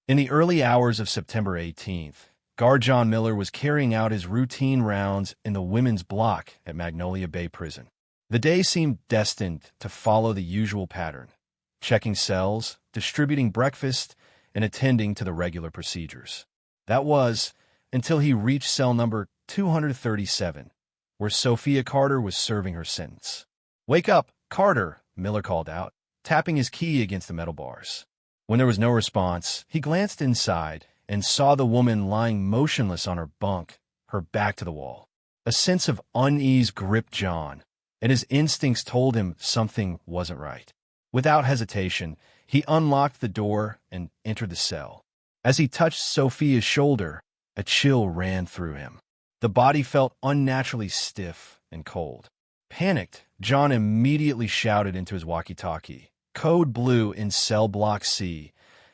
In the early hours of September 18th, Guard John Miller was carrying out his routine rounds in the women's block at Magnolia Bay Prison. The day seemed destined to follow the usual pattern: checking cells, distributing breakfast, and attending to the regular procedures. That was until he reached cell number 237, where Sophia Carter was serving her sentence. "Wake up, Carter," Miller called out, tapping his key against the metal bars. When there was no response, he glanced inside and saw the woman lying motionless on her bunk, her back to the wall. A sense of unease gripped John, and his instincts told him something wasn't right. Without hesitation, he unlocked the door and entered the cell. As he touched Sophia's shoulder, a chill ran through him. The body felt unnaturally stiff and cold. Panicked, John immediately shouted into his walkie-talkie, "Code Blue in Cell Block C,"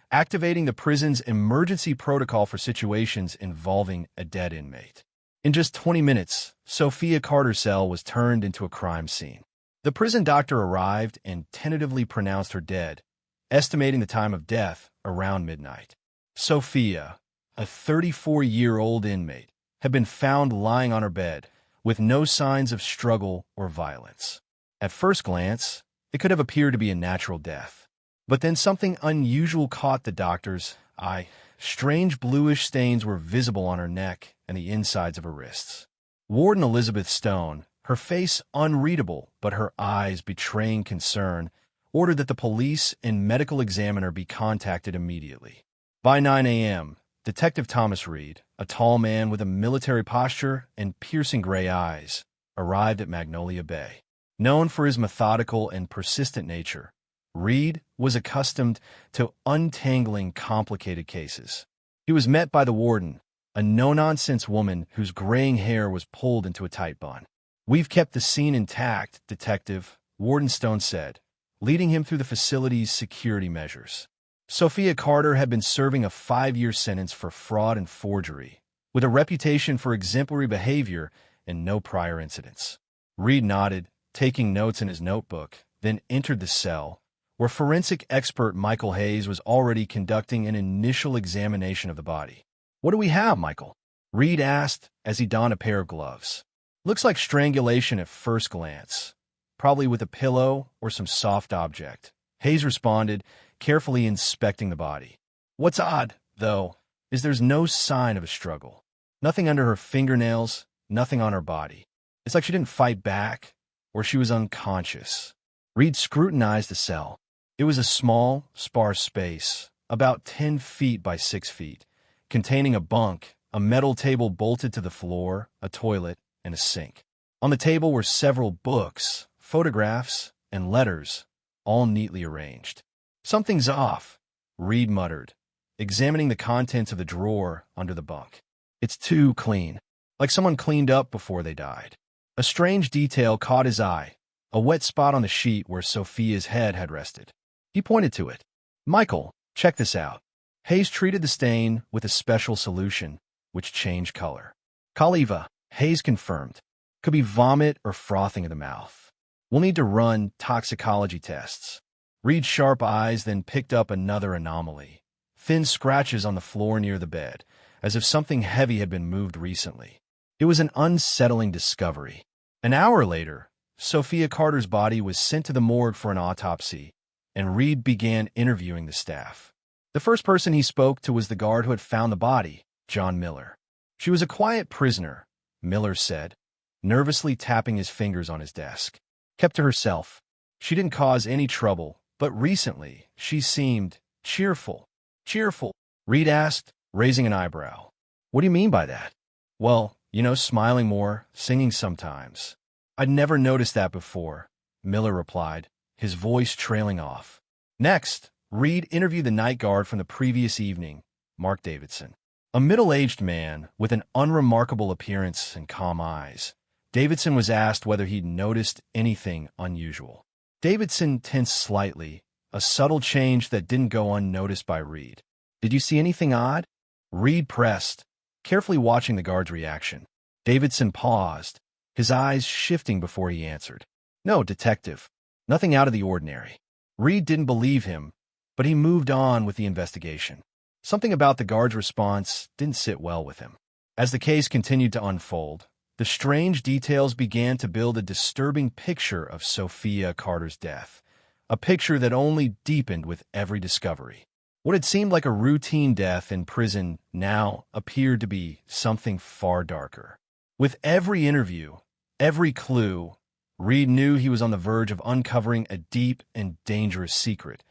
activating the prison's emergency protocol for situations involving a dead inmate. In just 20 minutes, Sophia Carter's cell was turned into a crime scene. The prison doctor arrived and tentatively pronounced her dead, estimating the time of death around midnight. Sophia, a 34-year-old inmate, had been found lying on her bed with no signs of struggle or violence. At first glance, it could have appeared to be a natural death. But then something unusual caught the doctor's eye. Strange bluish stains were visible on her neck and the insides of her wrists. Warden Elizabeth Stone, her face unreadable but her eyes betraying concern, ordered that the police and medical examiner be contacted immediately. By 9 a.m., Detective Thomas Reed, a tall man with a military posture and piercing gray eyes, arrived at Magnolia Bay. Known for his methodical and persistent nature, Reed was accustomed to untangling complicated cases. He was met by the warden, a no-nonsense woman whose graying hair was pulled into a tight bun. "We've kept the scene intact, Detective," Warden Stone said, leading him through the facility's security measures. Sophia Carter had been serving a 5-year sentence for fraud and forgery, with a reputation for exemplary behavior and no prior incidents. Reed nodded, taking notes in his notebook, then entered the cell, where forensic expert Michael Hayes was already conducting an initial examination of the body. "What do we have, Michael?" Reed asked as he donned a pair of gloves. "Looks like strangulation at first glance, probably with a pillow or some soft object," Hayes responded, carefully inspecting the body. "What's odd, though, is there's no sign of a struggle. Nothing under her fingernails, nothing on her body. It's like she didn't fight back, or she was unconscious." Reed scrutinized the cell. It was a small, sparse space, about 10 feet by 6 feet, containing a bunk, a metal table bolted to the floor, a toilet, and a sink. On the table were several books, photographs, and letters, all neatly arranged. "Something's off," Reed muttered, examining the contents of the drawer under the bunk. "It's too clean, like someone cleaned up before they died." A strange detail caught his eye, a wet spot on the sheet where Sophia's head had rested. He pointed to it. "Michael, check this out." Hayes treated the stain with a special solution, which changed color. "Kaliva," Hayes confirmed. "Could be vomit or frothing in the mouth. We'll need to run toxicology tests." Reed's sharp eyes then picked up another anomaly: thin scratches on the floor near the bed, as if something heavy had been moved recently. It was an unsettling discovery. An hour later, Sophia Carter's body was sent to the morgue for an autopsy, and Reed began interviewing the staff. The first person he spoke to was the guard who had found the body, John Miller. "She was a quiet prisoner," Miller said, nervously tapping his fingers on his desk. "Kept to herself. She didn't cause any trouble, but recently she seemed cheerful." "Cheerful?" Reed asked, raising an eyebrow. "What do you mean by that?" "Well, smiling more, singing sometimes." "I'd never noticed that before," Miller replied, his voice trailing off. Next, Reed interviewed the night guard from the previous evening, Mark Davidson. A middle-aged man with an unremarkable appearance and calm eyes, Davidson was asked whether he'd noticed anything unusual. Davidson tensed slightly, a subtle change that didn't go unnoticed by Reed. "Did you see anything odd?" Reed pressed, carefully watching the guard's reaction. Davidson paused, his eyes shifting before he answered. "No, Detective. Nothing out of the ordinary." Reed didn't believe him, but he moved on with the investigation. Something about the guard's response didn't sit well with him. As the case continued to unfold, the strange details began to build a disturbing picture of Sophia Carter's death, a picture that only deepened with every discovery. What had seemed like a routine death in prison now appeared to be something far darker. With every interview, every clue, Reed knew he was on the verge of uncovering a deep and dangerous secret,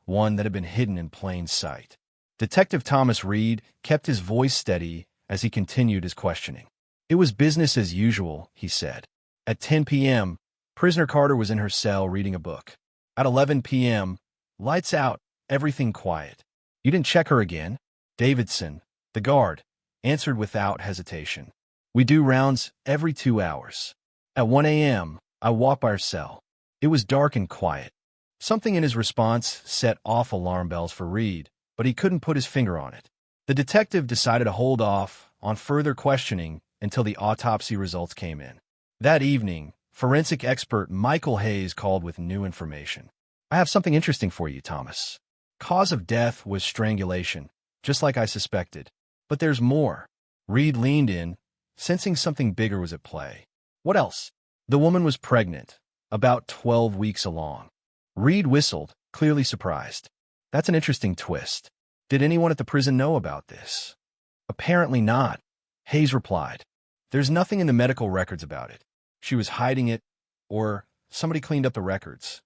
one that had been hidden in plain sight. Detective Thomas Reed kept his voice steady as he continued his questioning. It was business as usual, he said. At 10 p.m., prisoner Carter was in her cell reading a book. At 11 p.m., lights out, everything quiet. You didn't check her again? Davidson, the guard, answered without hesitation. We do rounds every 2 hours. At 1 a.m., I walked by her cell. It was dark and quiet. Something in his response set off alarm bells for Reed, but he couldn't put his finger on it. The detective decided to hold off on further questioning until the autopsy results came in. That evening, forensic expert Michael Hayes called with new information. I have something interesting for you, Thomas. Cause of death was strangulation, just like I suspected. But there's more. Reed leaned in, sensing something bigger was at play. What else? The woman was pregnant, about 12 weeks along. Reed whistled, clearly surprised. That's an interesting twist. Did anyone at the prison know about this? Apparently not, Hayes replied. There's nothing in the medical records about it. She was hiding it, or somebody cleaned up the records.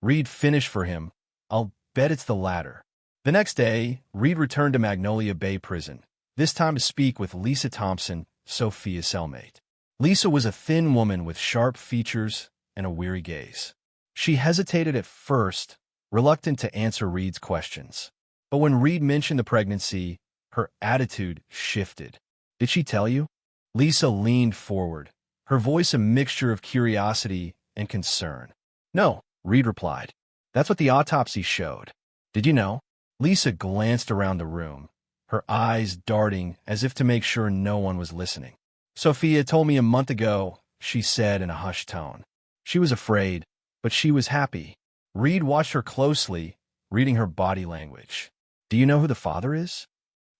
Reed finished for him. I'll bet it's the latter. The next day, Reed returned to Magnolia Bay Prison, this time to speak with Lisa Thompson, Sophia's cellmate. Lisa was a thin woman with sharp features and a weary gaze. She hesitated at first, reluctant to answer Reed's questions. But when Reed mentioned the pregnancy, her attitude shifted. Did she tell you? Lisa leaned forward, her voice a mixture of curiosity and concern. No, Reed replied. That's what the autopsy showed. Did you know? Lisa glanced around the room, her eyes darting as if to make sure no one was listening. Sophia told me a month ago, she said in a hushed tone. She was afraid, but she was happy. Reed watched her closely, reading her body language. Do you know who the father is?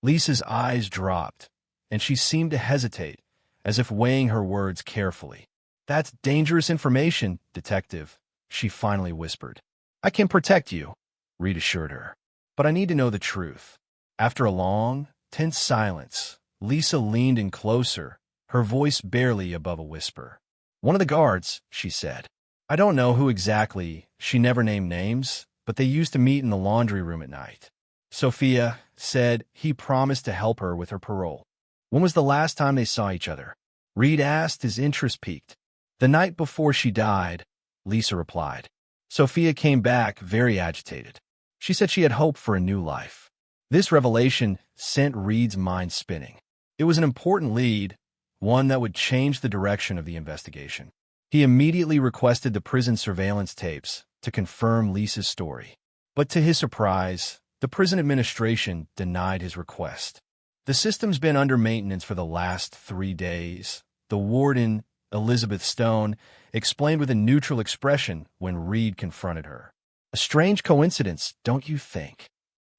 Lisa's eyes dropped, and she seemed to hesitate, as if weighing her words carefully. That's dangerous information, detective, she finally whispered. I can protect you, Reed assured her. But I need to know the truth. After a long, tense silence, Lisa leaned in closer, her voice barely above a whisper. One of the guards, she said. I don't know who exactly, she never named names, but they used to meet in the laundry room at night. Sophia said he promised to help her with her parole. When was the last time they saw each other? Reed asked, his interest piqued. The night before she died, Lisa replied. Sophia came back very agitated. She said she had hope for a new life. This revelation sent Reed's mind spinning. It was an important lead, one that would change the direction of the investigation. He immediately requested the prison surveillance tapes to confirm Lisa's story. But to his surprise, the prison administration denied his request. The system's been under maintenance for the last 3 days. The warden, Elizabeth Stone, explained with a neutral expression when Reed confronted her. A strange coincidence, don't you think?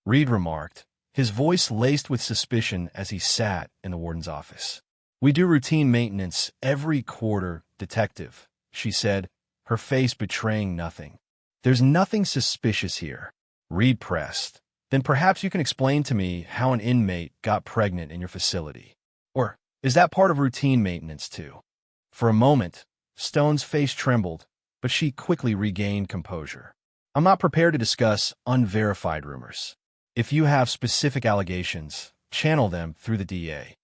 Reed remarked, his voice laced with suspicion as he sat in the warden's office. We do routine maintenance every quarter, detective, she said, her face betraying nothing. There's nothing suspicious here. Reed pressed. Then perhaps you can explain to me how an inmate got pregnant in your facility. Or is that part of routine maintenance too? For a moment, Stone's face trembled, but she quickly regained composure. I'm not prepared to discuss unverified rumors. If you have specific allegations, channel them through the DA.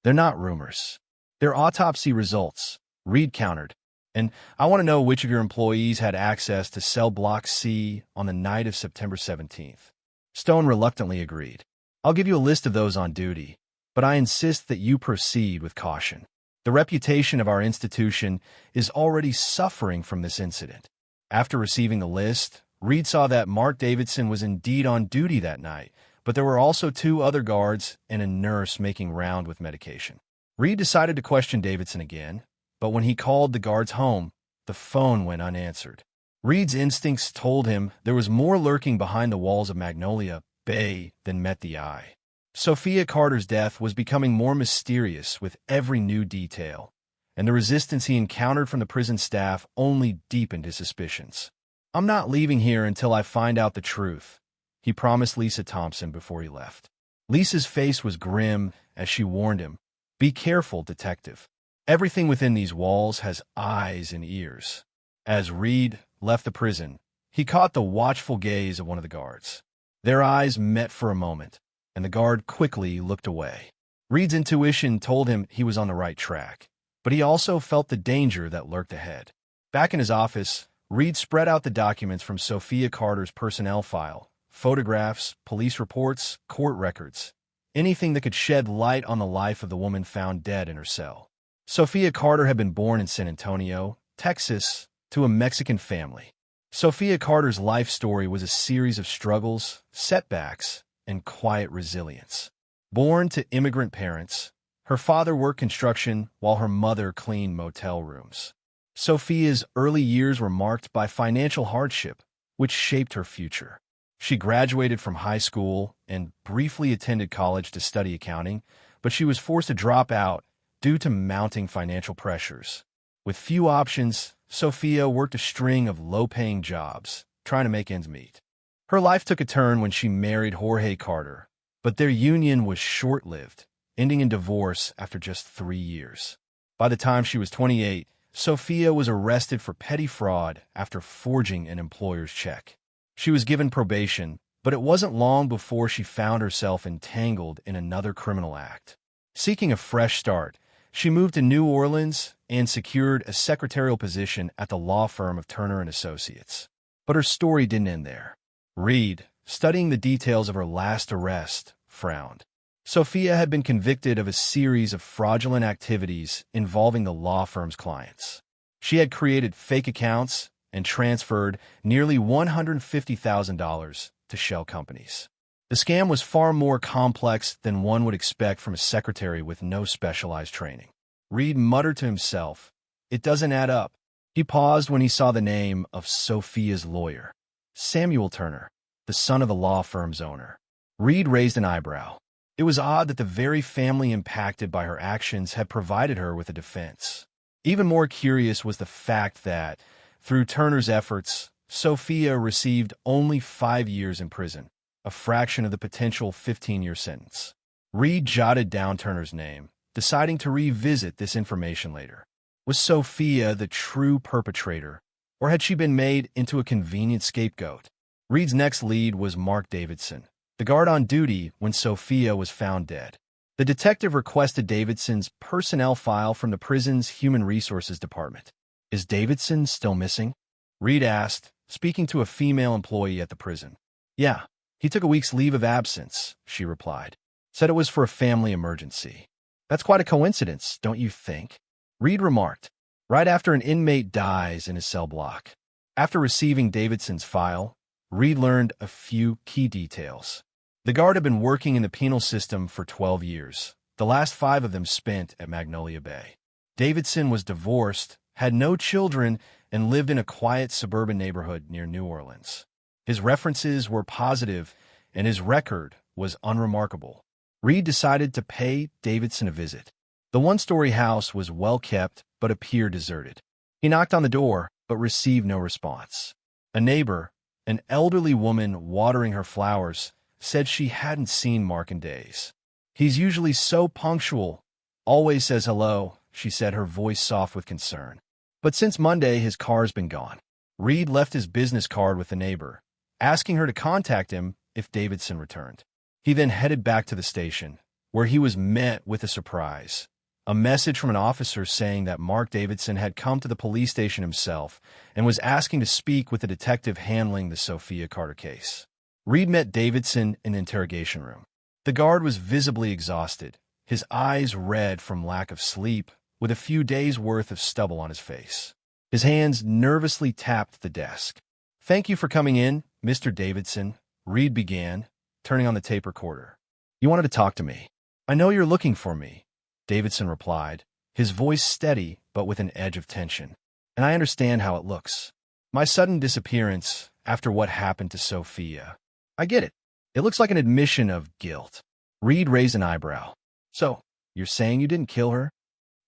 They're not rumors. They're autopsy results, Reed countered. And I want to know which of your employees had access to cell block C on the night of September 17th. Stone reluctantly agreed. I'll give you a list of those on duty, but I insist that you proceed with caution. The reputation of our institution is already suffering from this incident. After receiving the list, Reed saw that Mark Davidson was indeed on duty that night, but there were also 2 other guards and a nurse making round with medication. Reed decided to question Davidson again, but when he called the guards home, the phone went unanswered. Reed's instincts told him there was more lurking behind the walls of Magnolia Bay than met the eye. Sophia Carter's death was becoming more mysterious with every new detail, and the resistance he encountered from the prison staff only deepened his suspicions. "I'm not leaving here until I find out the truth," he promised Lisa Thompson before he left. Lisa's face was grim as she warned him, "Be careful, detective. Everything within these walls has eyes and ears." As Reed left the prison, he caught the watchful gaze of one of the guards. Their eyes met for a moment, and the guard quickly looked away. Reed's intuition told him he was on the right track, but he also felt the danger that lurked ahead. Back in his office, Reed spread out the documents from Sophia Carter's personnel file: photographs, police reports, court records, anything that could shed light on the life of the woman found dead in her cell. Sophia Carter had been born in San Antonio, Texas, to a Mexican family. Sophia Carter's life story was a series of struggles, setbacks, and quiet resilience. Born to immigrant parents, her father worked construction while her mother cleaned motel rooms. Sophia's early years were marked by financial hardship, which shaped her future. She graduated from high school and briefly attended college to study accounting, but she was forced to drop out due to mounting financial pressures. With few options, Sophia worked a string of low-paying jobs, trying to make ends meet. Her life took a turn when she married Jorge Carter, but their union was short-lived, ending in divorce after just 3 years. By the time she was 28, Sophia was arrested for petty fraud after forging an employer's check. She was given probation, but it wasn't long before she found herself entangled in another criminal act. Seeking a fresh start, she moved to New Orleans and secured a secretarial position at the law firm of Turner & Associates. But her story didn't end there. Reed, studying the details of her last arrest, frowned. Sophia had been convicted of a series of fraudulent activities involving the law firm's clients. She had created fake accounts and transferred nearly $150,000 to shell companies. The scam was far more complex than one would expect from a secretary with no specialized training. Reed muttered to himself, "It doesn't add up." He paused when he saw the name of Sophia's lawyer, Samuel Turner, the son of the law firm's owner. Reed raised an eyebrow. It was odd that the very family impacted by her actions had provided her with a defense. Even more curious was the fact that, through Turner's efforts, Sophia received only 5 years in prison, a fraction of the potential 15-year sentence. Reed jotted down Turner's name, deciding to revisit this information later. Was Sophia the true perpetrator, or had she been made into a convenient scapegoat? Reed's next lead was Mark Davidson, the guard on duty when Sophia was found dead. The detective requested Davidson's personnel file from the prison's Human Resources Department. "Is Davidson still missing?" Reed asked, speaking to a female employee at the prison. "Yeah, he took a week's leave of absence," she replied. "Said it was for a family emergency." "That's quite a coincidence, don't you think?" Reed remarked, right after an inmate dies in his cell block. After receiving Davidson's file, Reed learned a few key details. The guard had been working in the penal system for 12 years, the last 5 of them spent at Magnolia Bay. Davidson was divorced, had no children, and lived in a quiet suburban neighborhood near New Orleans. His references were positive, and his record was unremarkable. Reed decided to pay Davidson a visit. The one-story house was well-kept but appeared deserted. He knocked on the door, but received no response. A neighbor, an elderly woman watering her flowers, said she hadn't seen Mark in days. "He's usually so punctual, always says hello," she said, her voice soft with concern. "But since Monday, his car's been gone." Reed left his business card with the neighbor, asking her to contact him if Davidson returned. He then headed back to the station, where he was met with a surprise. A message from an officer saying that Mark Davidson had come to the police station himself and was asking to speak with the detective handling the Sophia Carter case. Reed met Davidson in the interrogation room. The guard was visibly exhausted, his eyes red from lack of sleep, with a few days' worth of stubble on his face. His hands nervously tapped the desk. "Thank you for coming in, Mr. Davidson," Reed began, turning on the tape recorder. "You wanted to talk to me." "I know you're looking for me," Davidson replied, his voice steady but with an edge of tension. "And I understand how it looks. My sudden disappearance after what happened to Sophia. I get it. It looks like an admission of guilt. Reed raised an eyebrow. So, you're saying you didn't kill her?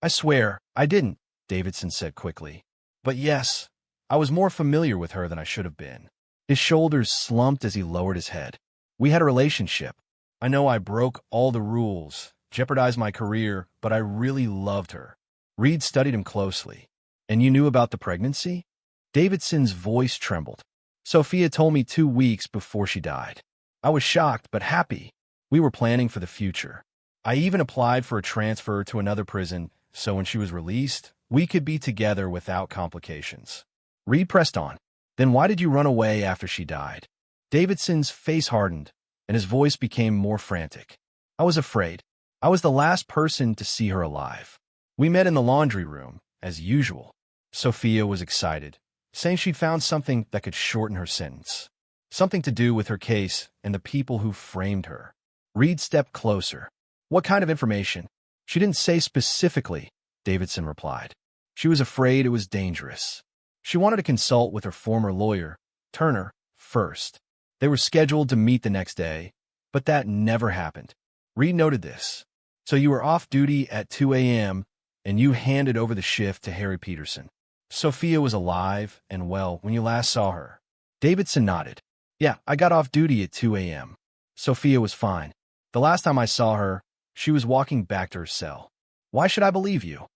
I swear, I didn't, Davidson said quickly. But yes, I was more familiar with her than I should have been. His shoulders slumped as he lowered his head. We had a relationship. I know I broke all the rules, jeopardized my career, but I really loved her. Reed studied him closely. And you knew about the pregnancy? Davidson's voice trembled. Sophia told me 2 weeks before she died. I was shocked but happy. We were planning for the future. I even applied for a transfer to another prison, so when she was released, we could be together without complications. Reed pressed on. Then why did you run away after she died? Davidson's face hardened, and his voice became more frantic. I was afraid. I was the last person to see her alive. We met in the laundry room, as usual. Sophia was excited, saying she'd found something that could shorten her sentence. Something to do with her case and the people who framed her. Reed stepped closer. What kind of information? She didn't say specifically, Davidson replied. She was afraid it was dangerous. She wanted to consult with her former lawyer, Turner, first. They were scheduled to meet the next day, but that never happened. Reed noted this. So you were off duty at 2 a.m., and you handed over the shift to Harry Peterson. Sophia was alive and well when you last saw her. Davidson nodded. Yeah, I got off duty at 2 a.m. Sophia was fine. The last time I saw her, she was walking back to her cell. Why should I believe you?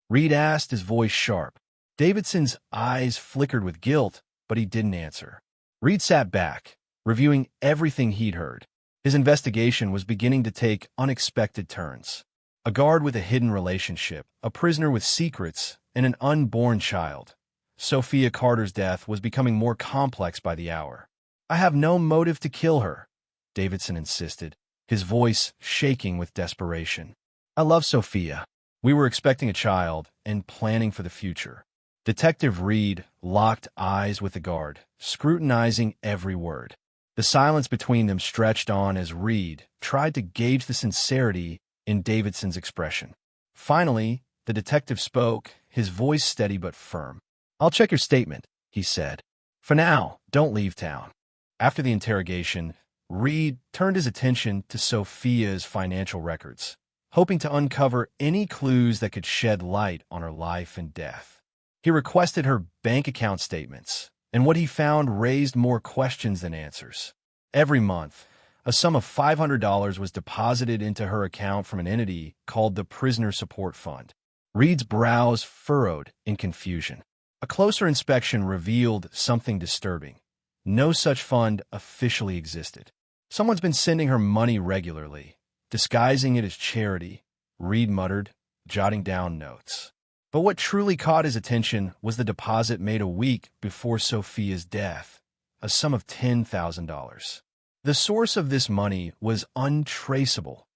Reed asked, his voice sharp. Davidson's eyes flickered with guilt, but he didn't answer. Reed sat back, reviewing everything he'd heard. His investigation was beginning to take unexpected turns. A guard with a hidden relationship, a prisoner with secrets, and an unborn child. Sophia Carter's death was becoming more complex by the hour. I have no motive to kill her, Davidson insisted, his voice shaking with desperation. I love Sophia. We were expecting a child and planning for the future. Detective Reed locked eyes with the guard, scrutinizing every word. The silence between them stretched on as Reed tried to gauge the sincerity in Davidson's expression. Finally, the detective spoke, his voice steady but firm. I'll check your statement, he said. For now, don't leave town. After the interrogation, Reed turned his attention to Sophia's financial records, hoping to uncover any clues that could shed light on her life and death. He requested her bank account statements, and what he found raised more questions than answers. Every month, a sum of $500 was deposited into her account from an entity called the Prisoner Support Fund. Reed's brows furrowed in confusion. A closer inspection revealed something disturbing. No such fund officially existed. Someone's been sending her money regularly, disguising it as charity, Reed muttered, jotting down notes. But what truly caught his attention was the deposit made a week before Sophia's death, a sum of $10,000. The source of this money was untraceable,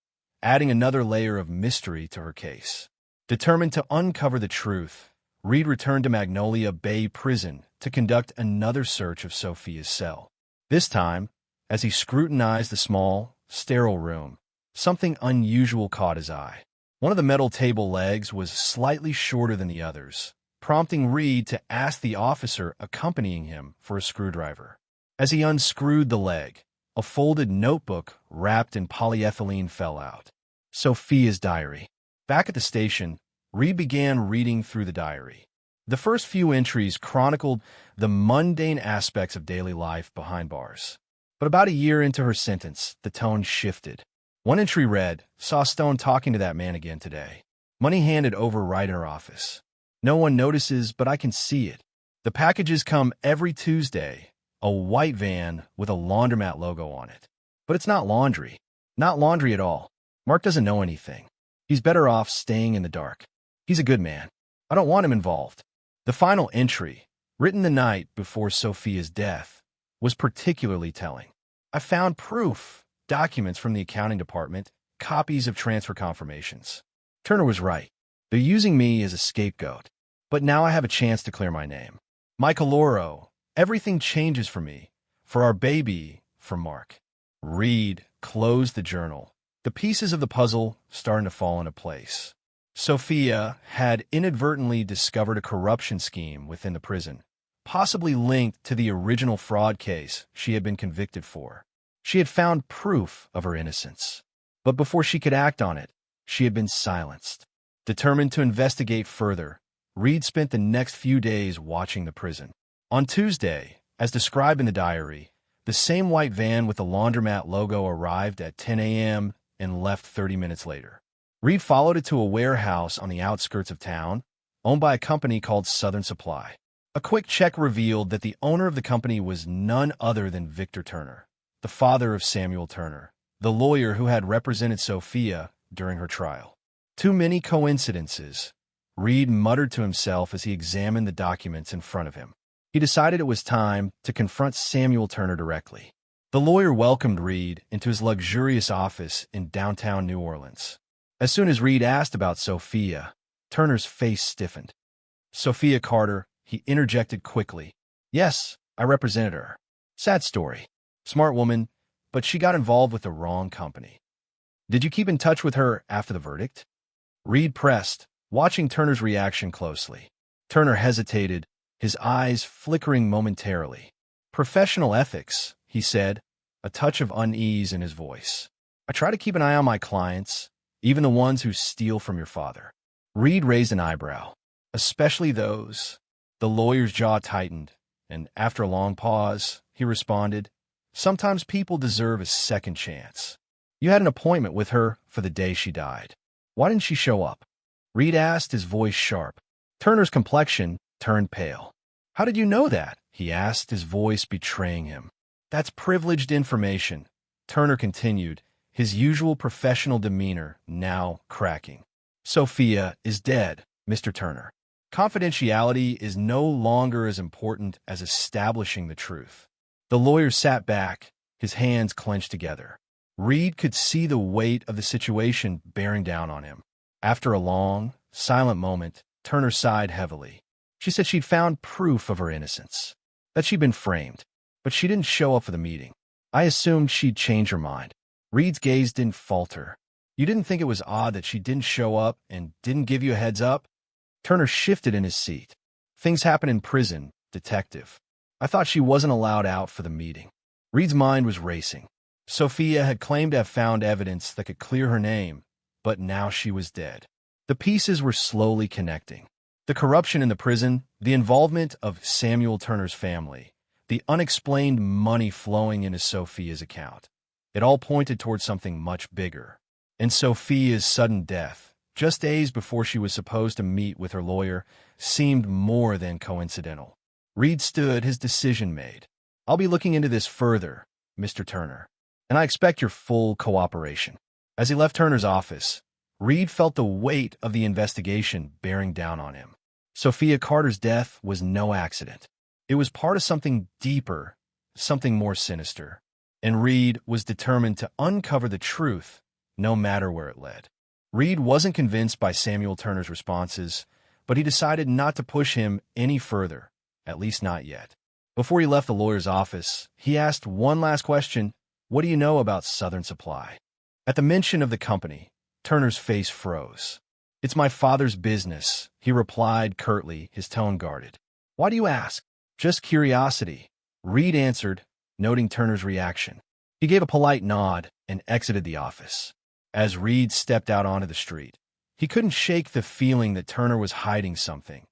adding another layer of mystery to her case. Determined to uncover the truth, Reed returned to Magnolia Bay Prison to conduct another search of Sophia's cell. This time, as he scrutinized the small, sterile room, something unusual caught his eye. One of the metal table legs was slightly shorter than the others, prompting Reed to ask the officer accompanying him for a screwdriver. As he unscrewed the leg, a folded notebook wrapped in polyethylene fell out. Sophia's diary. Back at the station, Reed began reading through the diary. The first few entries chronicled the mundane aspects of daily life behind bars. But about a year into her sentence, the tone shifted. One entry read, "Saw Stone talking to that man again today. Money handed over right in her office. No one notices, but I can see it. The packages come every Tuesday, a white van with a laundromat logo on it. But it's not laundry. Not laundry at all. Mark doesn't know anything. He's better off staying in the dark. He's a good man. I don't want him involved." The final entry, written the night before Sophia's death, was particularly telling. I found proof, documents from the accounting department, copies of transfer confirmations. Turner was right. They're using me as a scapegoat. But now I have a chance to clear my name. Michael Loro, everything changes for me, for our baby, for Mark. Reed closed the journal. The pieces of the puzzle starting to fall into place. Sophia had inadvertently discovered a corruption scheme within the prison, possibly linked to the original fraud case she had been convicted for. She had found proof of her innocence. But before she could act on it, she had been silenced. Determined to investigate further, Reed spent the next few days watching the prison. On Tuesday, as described in the diary, the same white van with the laundromat logo arrived at 10 a.m. and left 30 minutes later. Reed followed it to a warehouse on the outskirts of town, owned by a company called Southern Supply. A quick check revealed that the owner of the company was none other than Victor Turner, the father of Samuel Turner, the lawyer who had represented Sophia during her trial. Too many coincidences, Reed muttered to himself as he examined the documents in front of him. He decided it was time to confront Samuel Turner directly. The lawyer welcomed Reed into his luxurious office in downtown New Orleans. As soon as Reed asked about Sophia, Turner's face stiffened. Sophia Carter, he interjected quickly. Yes, I represented her. Sad story. Smart woman, but she got involved with the wrong company. Did you keep in touch with her after the verdict? Reed pressed, watching Turner's reaction closely. Turner hesitated, his eyes flickering momentarily. Professional ethics, he said, a touch of unease in his voice. I try to keep an eye on my clients, even the ones who steal from your father. Reed raised an eyebrow. Especially those. The lawyer's jaw tightened, and after a long pause, he responded, sometimes people deserve a second chance. You had an appointment with her for the day she died. Why didn't she show up? Reed asked, his voice sharp. Turner's complexion turned pale. How did you know that? He asked, his voice betraying him. That's privileged information, Turner continued, his usual professional demeanor now cracking. Sophia is dead, Mr. Turner. Confidentiality is no longer as important as establishing the truth. The lawyer sat back, his hands clenched together. Reed could see the weight of the situation bearing down on him. After a long, silent moment, Turner sighed heavily. She said she'd found proof of her innocence, that she'd been framed, but she didn't show up for the meeting. I assumed she'd change her mind. Reed's gaze didn't falter. You didn't think it was odd that she didn't show up and didn't give you a heads up? Turner shifted in his seat. Things happen in prison, detective. I thought she wasn't allowed out for the meeting. Reed's mind was racing. Sophia had claimed to have found evidence that could clear her name, but now she was dead. The pieces were slowly connecting. The corruption in the prison, the involvement of Samuel Turner's family, the unexplained money flowing into Sophia's account. It all pointed towards something much bigger. And Sophia's sudden death, just days before she was supposed to meet with her lawyer, seemed more than coincidental. Reed stood, his decision made. I'll be looking into this further, Mr. Turner, and I expect your full cooperation. As he left Turner's office, Reed felt the weight of the investigation bearing down on him. Sophia Carter's death was no accident. It was part of something deeper, something more sinister, and Reed was determined to uncover the truth, no matter where it led. Reed wasn't convinced by Samuel Turner's responses, but he decided not to push him any further, at least not yet. Before he left the lawyer's office, he asked one last question. What do you know about Southern Supply? At the mention of the company, Turner's face froze. It's my father's business, he replied curtly, his tone guarded. Why do you ask? Just curiosity, Reed answered, noting Turner's reaction. He gave a polite nod and exited the office. As Reed stepped out onto the street, he couldn't shake the feeling that Turner was hiding something.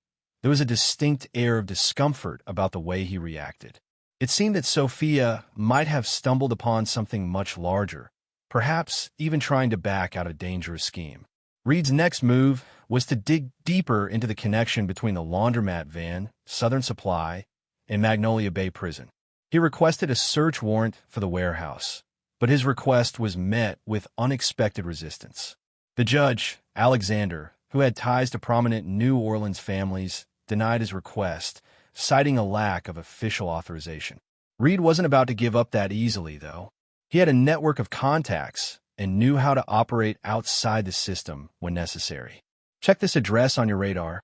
There was a distinct air of discomfort about the way he reacted. It seemed that Sophia might have stumbled upon something much larger, perhaps even trying to back out a dangerous scheme. Reed's next move was to dig deeper into the connection between the laundromat van, Southern Supply, and Magnolia Bay Prison. He requested a search warrant for the warehouse, but his request was met with unexpected resistance. The judge, Alexander, who had ties to prominent New Orleans families, denied his request, citing a lack of official authorization. Reed wasn't about to give up that easily, though. He had a network of contacts and knew how to operate outside the system when necessary. Check this address on your radar.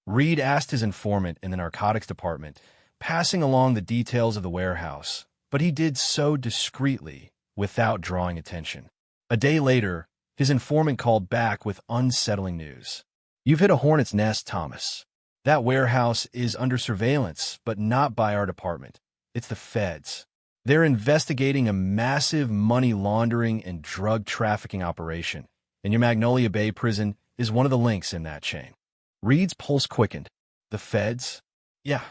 Reed asked his informant in the narcotics department, passing along the details of the warehouse, but he did so discreetly, without drawing attention. A day later, his informant called back with unsettling news. You've hit a hornet's nest, Thomas. That warehouse is under surveillance, but not by our department. It's the feds. They're investigating a massive money laundering and drug trafficking operation, and your Magnolia Bay prison is one of the links in that chain. Reed's pulse quickened. The feds? Yeah,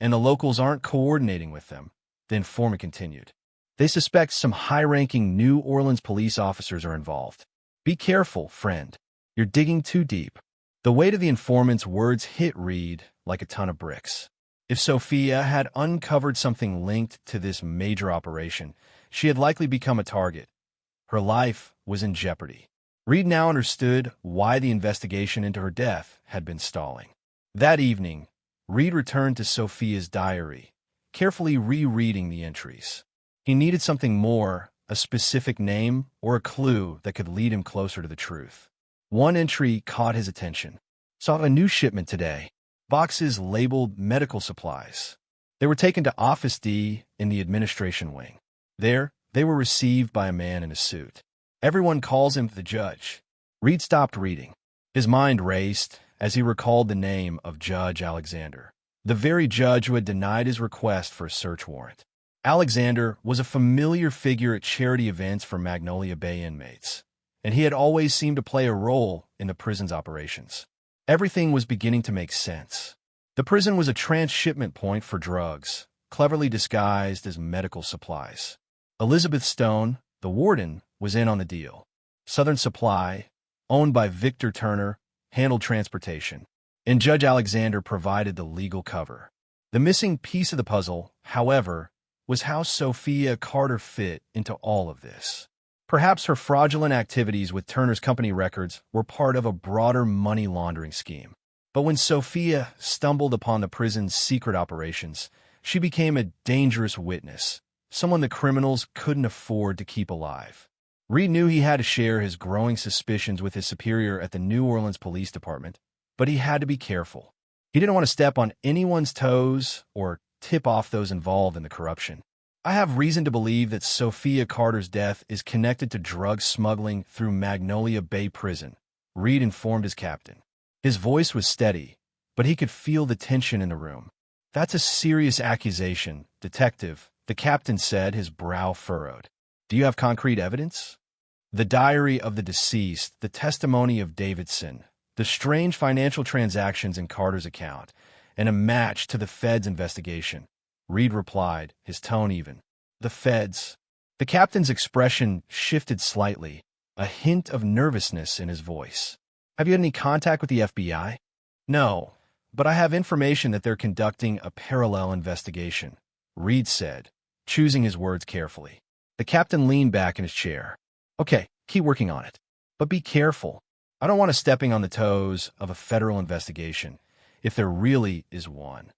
and the locals aren't coordinating with them, the informant continued. They suspect some high-ranking New Orleans police officers are involved. Be careful, friend. You're digging too deep. The weight of the informant's words hit Reed like a ton of bricks. If Sophia had uncovered something linked to this major operation, she had likely become a target. Her life was in jeopardy. Reed now understood why the investigation into her death had been stalling. That evening, Reed returned to Sophia's diary, carefully rereading the entries. He needed something more, a specific name or a clue that could lead him closer to the truth. One entry caught his attention. Saw a new shipment today. Boxes labeled medical supplies. They were taken to Office D in the administration wing. There, they were received by a man in a suit. Everyone calls him the judge. Reed stopped reading. His mind raced as he recalled the name of Judge Alexander, the very judge who had denied his request for a search warrant. Alexander was a familiar figure at charity events for Magnolia Bay inmates, and he had always seemed to play a role in the prison's operations. Everything was beginning to make sense. The prison was a transshipment point for drugs, cleverly disguised as medical supplies. Elizabeth Stone, the warden, was in on the deal. Southern Supply, owned by Victor Turner, handled transportation, and Judge Alexander provided the legal cover. The missing piece of the puzzle, however, was how Sophia Carter fit into all of this. Perhaps her fraudulent activities with Turner's company records were part of a broader money laundering scheme. But when Sophia stumbled upon the prison's secret operations, she became a dangerous witness, someone the criminals couldn't afford to keep alive. Reed knew he had to share his growing suspicions with his superior at the New Orleans Police Department, but he had to be careful. He didn't want to step on anyone's toes or tip off those involved in the corruption. I have reason to believe that Sophia Carter's death is connected to drug smuggling through Magnolia Bay Prison, Reed informed his captain. His voice was steady, but he could feel the tension in the room. That's a serious accusation, detective, the captain said, his brow furrowed. Do you have concrete evidence? The diary of the deceased, the testimony of Davidson, the strange financial transactions in Carter's account, and a match to the Fed's investigation. Reed replied, his tone even. The Feds. The captain's expression shifted slightly, a hint of nervousness in his voice. Have you had any contact with the FBI? No, but I have information that they're conducting a parallel investigation, Reed said, choosing his words carefully. The captain leaned back in his chair. Okay, keep working on it. But be careful. I don't want to stepping on the toes of a federal investigation, if there really is one.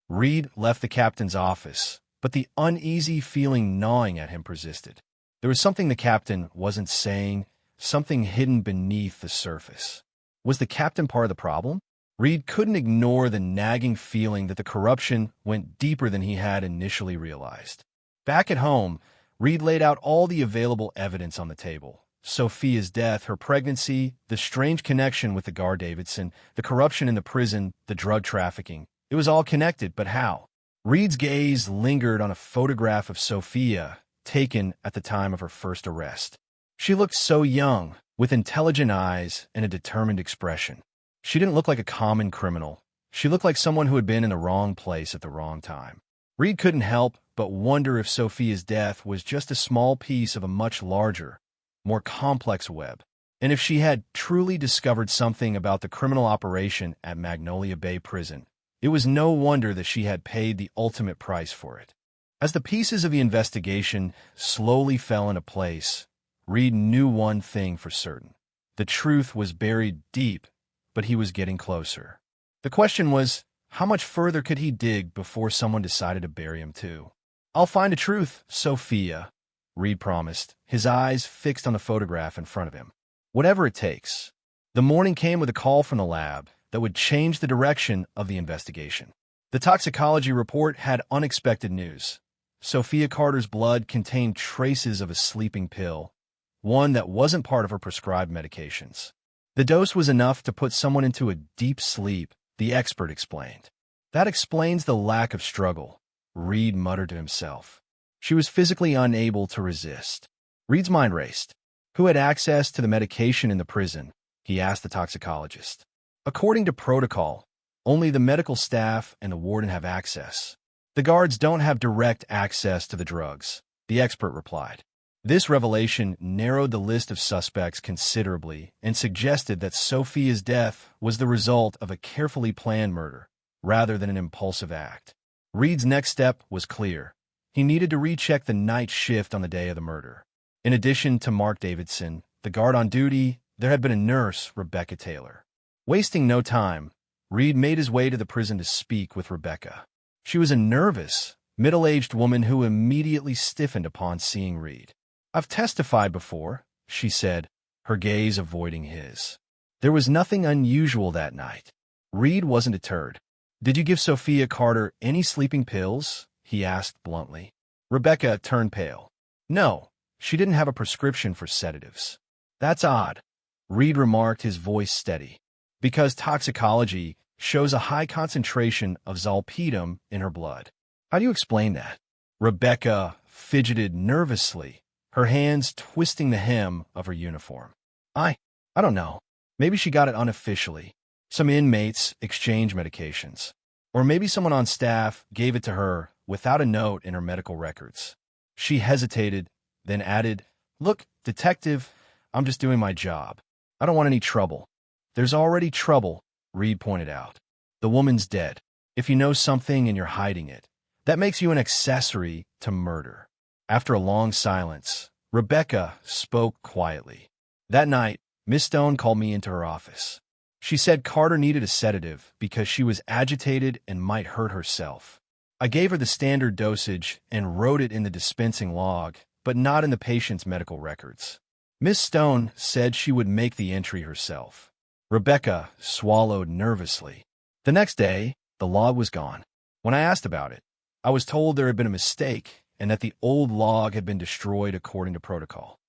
Reed left the captain's office, but the uneasy feeling gnawing at him persisted. There was something the captain wasn't saying, something hidden beneath the surface. Was the captain part of the problem? Reed couldn't ignore the nagging feeling that the corruption went deeper than he had initially realized. Back at home, Reed laid out all the available evidence on the table. Sophia's death, her pregnancy, the strange connection with the guard Davidson, the corruption in the prison, the drug trafficking. It was all connected, but how? Reed's gaze lingered on a photograph of Sophia, taken at the time of her first arrest. She looked so young, with intelligent eyes and a determined expression. She didn't look like a common criminal. She looked like someone who had been in the wrong place at the wrong time. Reed couldn't help but wonder if Sophia's death was just a small piece of a much larger, more complex web, and if she had truly discovered something about the criminal operation at Magnolia Bay Prison. It was no wonder that she had paid the ultimate price for it. As the pieces of the investigation slowly fell into place, Reed knew one thing for certain. The truth was buried deep, but he was getting closer. The question was, how much further could he dig before someone decided to bury him too? I'll find the truth, Sophia, Reed promised, his eyes fixed on the photograph in front of him. Whatever it takes. The morning came with a call from the lab that would change the direction of the investigation. The toxicology report had unexpected news. Sophia Carter's blood contained traces of a sleeping pill, one that wasn't part of her prescribed medications. The dose was enough to put someone into a deep sleep, the expert explained. That explains the lack of struggle, Reed muttered to himself. She was physically unable to resist. Reed's mind raced. Who had access to the medication in the prison? He asked the toxicologist. According to protocol, only the medical staff and the warden have access. The guards don't have direct access to the drugs, the expert replied. This revelation narrowed the list of suspects considerably and suggested that Sophia's death was the result of a carefully planned murder, rather than an impulsive act. Reed's next step was clear. He needed to recheck the night shift on the day of the murder. In addition to Mark Davidson, the guard on duty, there had been a nurse, Rebecca Taylor. Wasting no time, Reed made his way to the prison to speak with Rebecca. She was a nervous, middle-aged woman who immediately stiffened upon seeing Reed. "I've testified before," she said, her gaze avoiding his. There was nothing unusual that night. Reed wasn't deterred. "Did you give Sophia Carter any sleeping pills?" he asked bluntly. Rebecca turned pale. "No, she didn't have a prescription for sedatives." "That's odd," Reed remarked, his voice steady. "Because toxicology shows a high concentration of zolpidem in her blood." "How do you explain that?" Rebecca fidgeted nervously, her hands twisting the hem of her uniform. I don't know. Maybe she got it unofficially. Some inmates exchange medications. Or maybe someone on staff gave it to her without a note in her medical records." She hesitated, then added, "Look, detective, I'm just doing my job. I don't want any trouble." "There's already trouble," Reed pointed out. "The woman's dead. If you know something and you're hiding it, that makes you an accessory to murder." After a long silence, Rebecca spoke quietly. "That night, Miss Stone called me into her office. She said Carter needed a sedative because she was agitated and might hurt herself. I gave her the standard dosage and wrote it in the dispensing log, but not in the patient's medical records. Miss Stone said she would make the entry herself." Rebecca swallowed nervously. "The next day, the log was gone. When I asked about it, I was told there had been a mistake and that the old log had been destroyed according to protocol."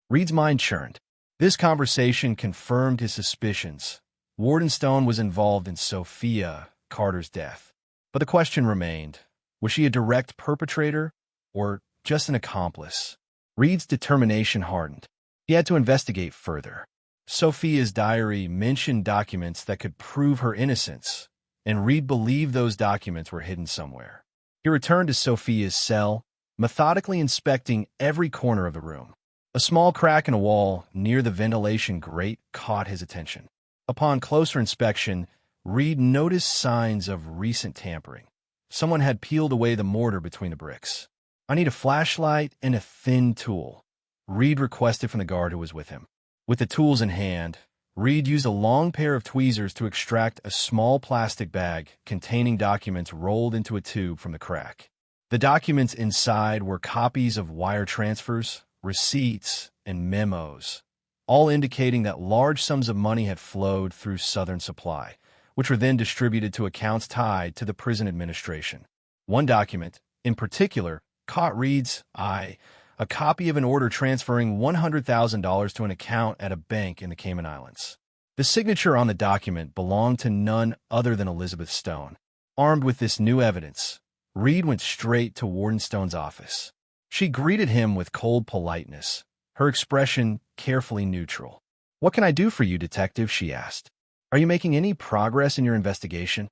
Reed's mind churned. This conversation confirmed his suspicions. Warden Stone was involved in Sophia Carter's death. But the question remained, was she a direct perpetrator or just an accomplice? Reed's determination hardened. He had to investigate further. Sophia's diary mentioned documents that could prove her innocence, and Reed believed those documents were hidden somewhere. He returned to Sophia's cell, methodically inspecting every corner of the room. A small crack in a wall near the ventilation grate caught his attention. Upon closer inspection, Reed noticed signs of recent tampering. Someone had peeled away the mortar between the bricks. "I need a flashlight and a thin tool," Reed requested from the guard who was with him. With the tools in hand, Reed used a long pair of tweezers to extract a small plastic bag containing documents rolled into a tube from the crack. The documents inside were copies of wire transfers, receipts, and memos, all indicating that large sums of money had flowed through Southern Supply, which were then distributed to accounts tied to the prison administration. One document, in particular, caught Reed's eye, a copy of an order transferring $100,000 to an account at a bank in the Cayman Islands. The signature on the document belonged to none other than Elizabeth Stone. Armed with this new evidence, Reed went straight to Warden Stone's office. She greeted him with cold politeness, her expression carefully neutral. "What can I do for you, detective?" she asked. "Are you making any progress in your investigation?"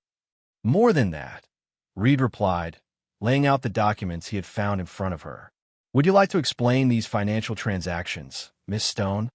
"More than that," Reed replied, laying out the documents he had found in front of her. "Would you like to explain these financial transactions, Miss Stone?"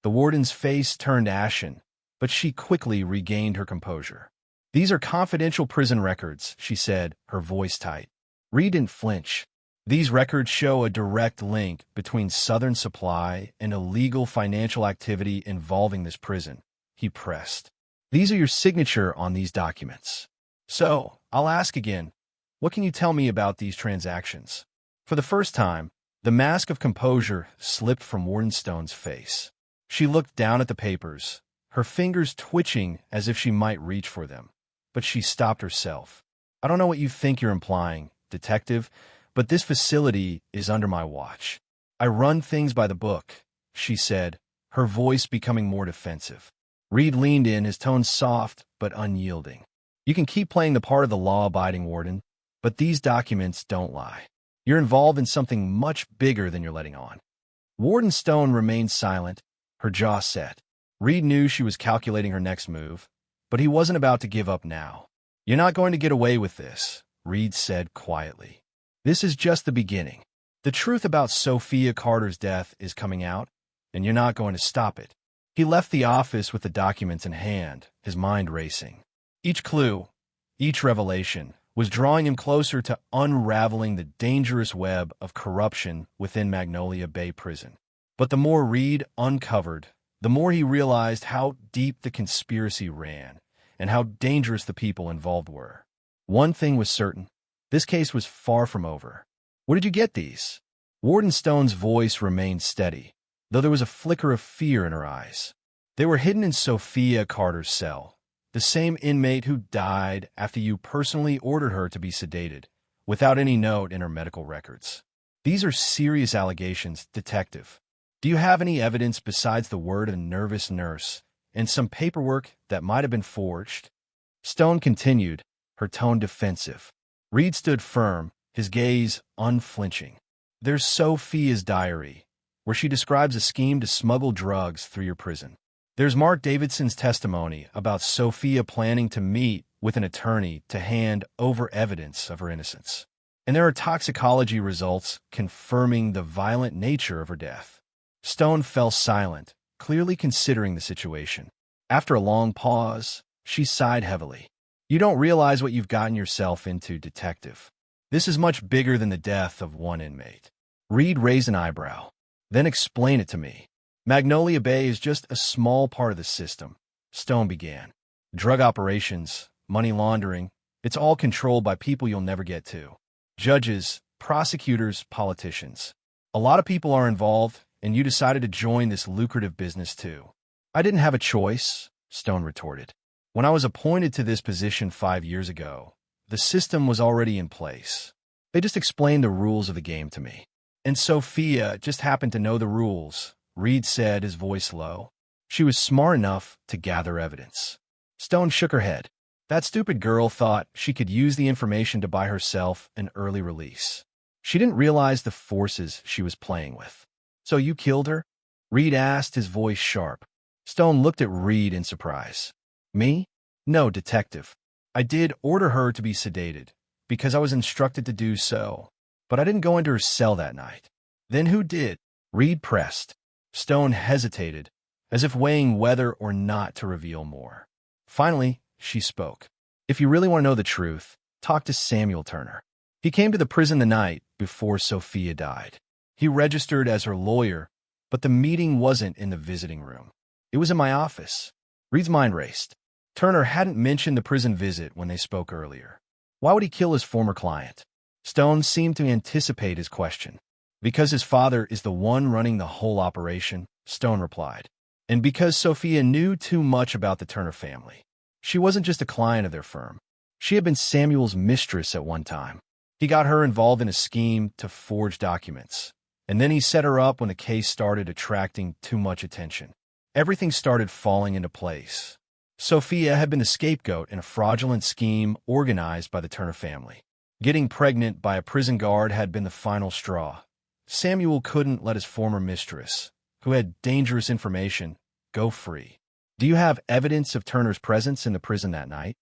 The warden's face turned ashen, but she quickly regained her composure. "These are confidential prison records," she said, her voice tight. Reed didn't flinch. "These records show a direct link between Southern Supply and illegal financial activity involving this prison," he pressed. "These are your signature on these documents. So, I'll ask again, what can you tell me about these transactions?" For the first time, the mask of composure slipped from Warden Stone's face. She looked down at the papers, her fingers twitching as if she might reach for them. But she stopped herself. "I don't know what you think you're implying, detective, but this facility is under my watch. I run things by the book," she said, her voice becoming more defensive. Reed leaned in, his tone soft but unyielding. "You can keep playing the part of the law-abiding warden, but these documents don't lie. You're involved in something much bigger than you're letting on. Warden Stone remained silent, her jaw set. Reed knew she was calculating her next move, but he wasn't about to give up now. "You're not going to get away with this," Reed said quietly. "This is just the beginning. The truth about Sophia Carter's death is coming out, and you're not going to stop it." He left the office with the documents in hand, his mind racing. Each clue, each revelation, was drawing him closer to unraveling the dangerous web of corruption within Magnolia Bay Prison. But the more Reed uncovered, the more he realized how deep the conspiracy ran and how dangerous the people involved were. One thing was certain: this case was far from over. "Where did you get these?" Warden Stone's voice remained steady, though there was a flicker of fear in her eyes. "They were hidden in Sophia Carter's cell, the same inmate who died after you personally ordered her to be sedated, without any note in her medical records. These are serious allegations, Detective. Do you have any evidence besides the word of a nervous nurse and some paperwork that might have been forged?" Stone continued, her tone defensive. Reed stood firm, his gaze unflinching. "There's Sophia's diary, where she describes a scheme to smuggle drugs through your prison. There's Mark Davidson's testimony about Sophia planning to meet with an attorney to hand over evidence of her innocence. And there are toxicology results confirming the violent nature of her death." Stone fell silent, clearly considering the situation. After a long pause, she sighed heavily. "You don't realize what you've gotten yourself into, Detective. This is much bigger than the death of one inmate." Reed raised an eyebrow. "Then explain it to me." "Magnolia Bay is just a small part of the system," Stone began. "Drug operations, money laundering, it's all controlled by people you'll never get to. Judges, prosecutors, politicians. A lot of people are involved, and you decided to join this lucrative business too." "I didn't have a choice," Stone retorted. "When I was appointed to this position 5 years ago, the system was already in place. They just explained the rules of the game to me. And Sophia just happened to know the rules," Reed said, his voice low. "She was smart enough to gather evidence." Stone shook her head. "That stupid girl thought she could use the information to buy herself an early release. She didn't realize the forces she was playing with." "So you killed her?" Reed asked, his voice sharp. Stone looked at Reed in surprise. "Me? No, Detective. I did order her to be sedated, because I was instructed to do so, but I didn't go into her cell that night." "Then who did?" Reed pressed. Stone hesitated, as if weighing whether or not to reveal more. Finally, she spoke. "If you really want to know the truth, talk to Samuel Turner. He came to the prison the night before Sophia died. He registered as her lawyer, but the meeting wasn't in the visiting room. It was in my office." Reed's mind raced. Turner hadn't mentioned the prison visit when they spoke earlier. Why would he kill his former client? Stone seemed to anticipate his question. "Because his father is the one running the whole operation," Stone replied. "And because Sophia knew too much about the Turner family. She wasn't just a client of their firm. She had been Samuel's mistress at one time. He got her involved in a scheme to forge documents, and then he set her up when the case started attracting too much attention. Everything started falling into place. Sophia had been the scapegoat in a fraudulent scheme organized by the Turner family. Getting pregnant by a prison guard had been the final straw. Samuel couldn't let his former mistress, who had dangerous information, go free." "Do you have evidence of Turner's presence in the prison that night?"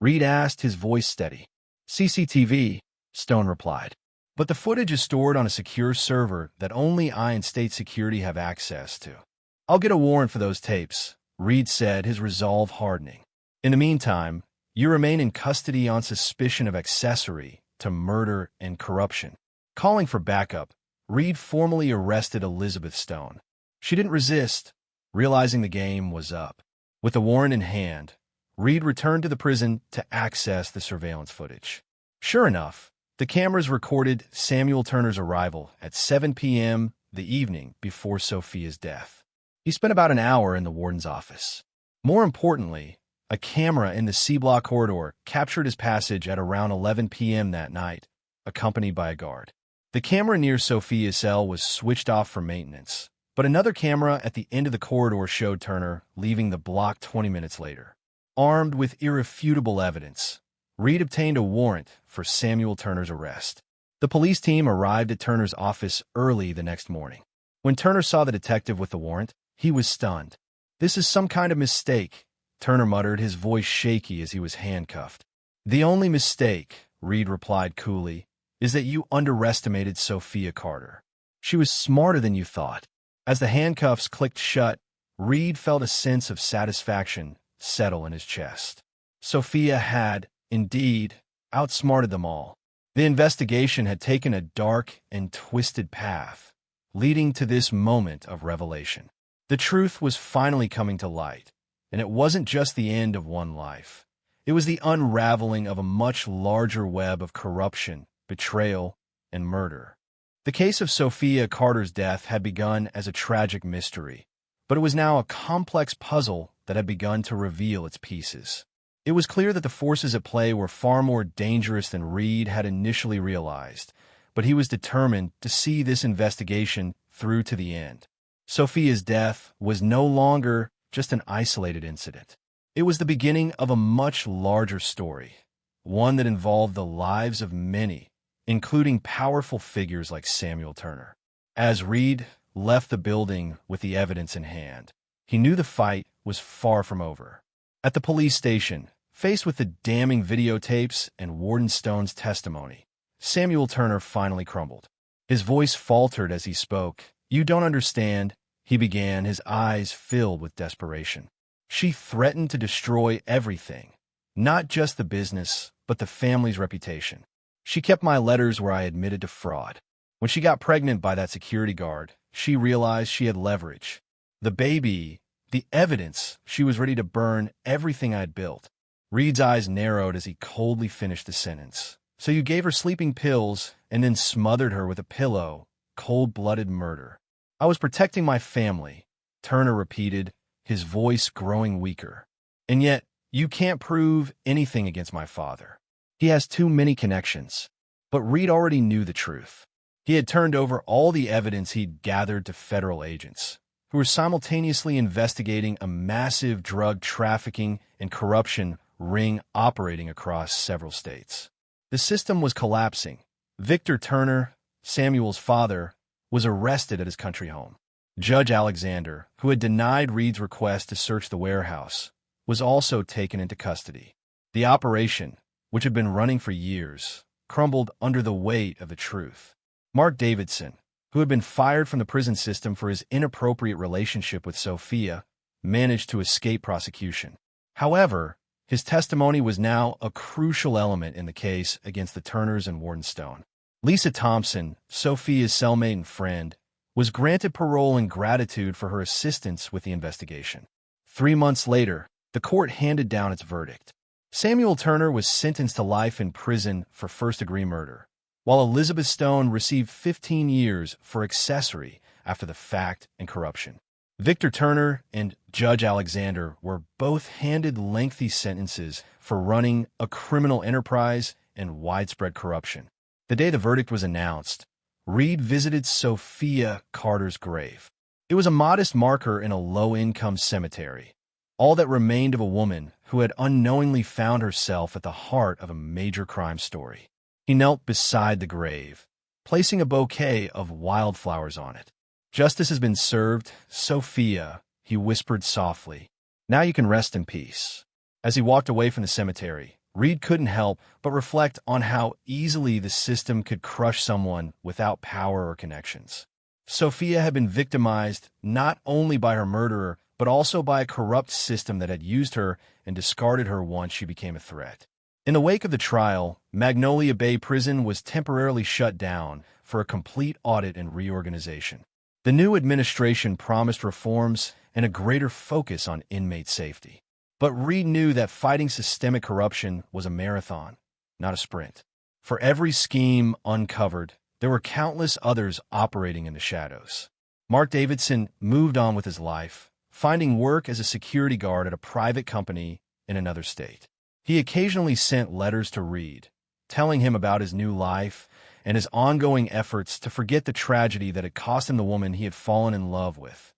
Reed asked, his voice steady. "CCTV," Stone replied. "But the footage is stored on a secure server that only I and state security have access to." "I'll get a warrant for those tapes," Reed said, his resolve hardening. "In the meantime, you remain in custody on suspicion of accessory to murder and corruption." Calling for backup, Reed formally arrested Elizabeth Stone. She didn't resist, realizing the game was up. With the warrant in hand, Reed returned to the prison to access the surveillance footage. Sure enough, the cameras recorded Samuel Turner's arrival at 7 p.m. the evening before Sophia's death. He spent about an hour in the warden's office. More importantly, a camera in the C-block corridor captured his passage at around 11 p.m. that night, accompanied by a guard. The camera near Sophia's cell was switched off for maintenance, but another camera at the end of the corridor showed Turner leaving the block 20 minutes later. Armed with irrefutable evidence, Reed obtained a warrant for Samuel Turner's arrest. The police team arrived at Turner's office early the next morning. When Turner saw the detective with the warrant, he was stunned. "This is some kind of mistake," Turner muttered, his voice shaky as he was handcuffed. "The only mistake," Reed replied coolly, "is that you underestimated Sophia Carter. She was smarter than you thought." As the handcuffs clicked shut, Reed felt a sense of satisfaction settle in his chest. Sophia had, indeed, outsmarted them all. The investigation had taken a dark and twisted path, leading to this moment of revelation. The truth was finally coming to light, and it wasn't just the end of one life. It was the unraveling of a much larger web of corruption, betrayal, and murder. The case of Sophia Carter's death had begun as a tragic mystery, but it was now a complex puzzle that had begun to reveal its pieces. It was clear that the forces at play were far more dangerous than Reed had initially realized, but he was determined to see this investigation through to the end. Sophia's death was no longer just an isolated incident. It was the beginning of a much larger story, one that involved the lives of many, including powerful figures like Samuel Turner. As Reed left the building with the evidence in hand, he knew the fight was far from over. At the police station, faced with the damning videotapes and Warden Stone's testimony, Samuel Turner finally crumbled. His voice faltered as he spoke. "You don't understand," he began, his eyes filled with desperation. "She threatened to destroy everything, not just the business, but the family's reputation. She kept my letters where I admitted to fraud. When she got pregnant by that security guard, she realized she had leverage. The baby, the evidence, she was ready to burn everything I'd built." Reed's eyes narrowed as he coldly finished the sentence. "So you gave her sleeping pills and then smothered her with a pillow. Cold-blooded murder." "I was protecting my family," Turner repeated, his voice growing weaker. "And yet, you can't prove anything against my father. He has too many connections." But Reed already knew the truth. He had turned over all the evidence he'd gathered to federal agents, who were simultaneously investigating a massive drug trafficking and corruption ring operating across several states. The system was collapsing. Victor Turner, Samuel's father, was arrested at his country home. Judge Alexander, who had denied Reed's request to search the warehouse, was also taken into custody. The operation, which had been running for years, crumbled under the weight of the truth. Mark Davidson, who had been fired from the prison system for his inappropriate relationship with Sophia, managed to escape prosecution. However, his testimony was now a crucial element in the case against the Turners and Warden Stone. Lisa Thompson, Sophia's cellmate and friend, was granted parole in gratitude for her assistance with the investigation. 3 months later, the court handed down its verdict. Samuel Turner was sentenced to life in prison for first-degree murder, while Elizabeth Stone received 15 years for accessory after the fact and corruption. Victor Turner and Judge Alexander were both handed lengthy sentences for running a criminal enterprise and widespread corruption. The day the verdict was announced, Reed visited Sophia Carter's grave. It was a modest marker in a low-income cemetery, all that remained of a woman who had unknowingly found herself at the heart of a major crime story. He knelt beside the grave, placing a bouquet of wildflowers on it. "Justice has been served, Sophia," he whispered softly. "Now you can rest in peace." As he walked away from the cemetery, Reed couldn't help but reflect on how easily the system could crush someone without power or connections. Sophia had been victimized not only by her murderer, but also by a corrupt system that had used her and discarded her once she became a threat. In the wake of the trial, Magnolia Bay Prison was temporarily shut down for a complete audit and reorganization. The new administration promised reforms and a greater focus on inmate safety. But Reed knew that fighting systemic corruption was a marathon, not a sprint. For every scheme uncovered, there were countless others operating in the shadows. Mark Davidson moved on with his life, finding work as a security guard at a private company in another state. He occasionally sent letters to Reed, telling him about his new life and his ongoing efforts to forget the tragedy that had cost him the woman he had fallen in love with,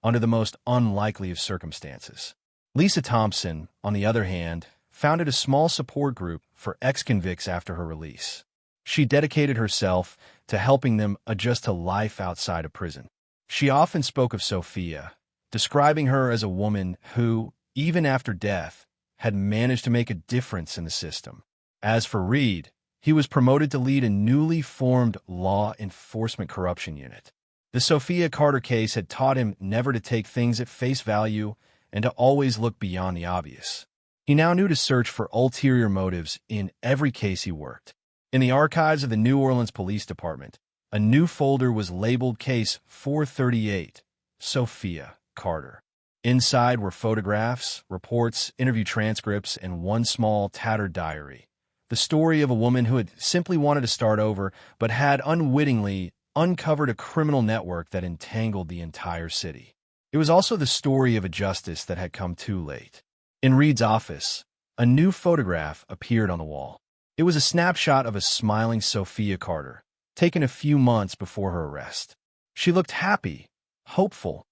under the most unlikely of circumstances. Lisa Thompson, on the other hand, founded a small support group for ex-convicts after her release. She dedicated herself to helping them adjust to life outside of prison. She often spoke of Sophia, describing her as a woman who, even after death, had managed to make a difference in the system. As for Reed, he was promoted to lead a newly formed law enforcement corruption unit. The Sophia Carter case had taught him never to take things at face value and to always look beyond the obvious. He now knew to search for ulterior motives in every case he worked. In the archives of the New Orleans Police Department, a new folder was labeled Case 438, Sophia Carter. Inside were photographs, reports, interview transcripts, and one small, tattered diary. The story of a woman who had simply wanted to start over, but had unwittingly uncovered a criminal network that entangled the entire city. It was also the story of a justice that had come too late. In Reed's office, a new photograph appeared on the wall. It was a snapshot of a smiling Sophia Carter, taken a few months before her arrest. She looked happy, hopeful,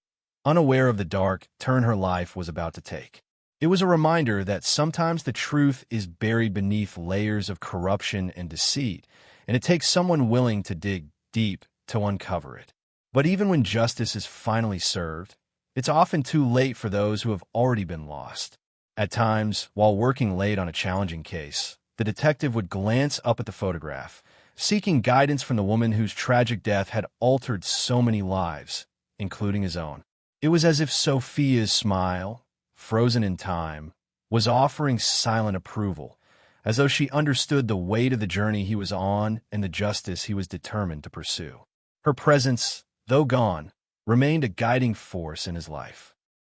unaware of the dark turn her life was about to take. It was a reminder that sometimes the truth is buried beneath layers of corruption and deceit, and it takes someone willing to dig deep to uncover it. But even when justice is finally served, it's often too late for those who have already been lost. At times, while working late on a challenging case, the detective would glance up at the photograph, seeking guidance from the woman whose tragic death had altered so many lives, including his own. It was as if Sophia's smile, frozen in time, was offering silent approval, as though she understood the weight of the journey he was on and the justice he was determined to pursue. Her presence, though gone, remained a guiding force in his life.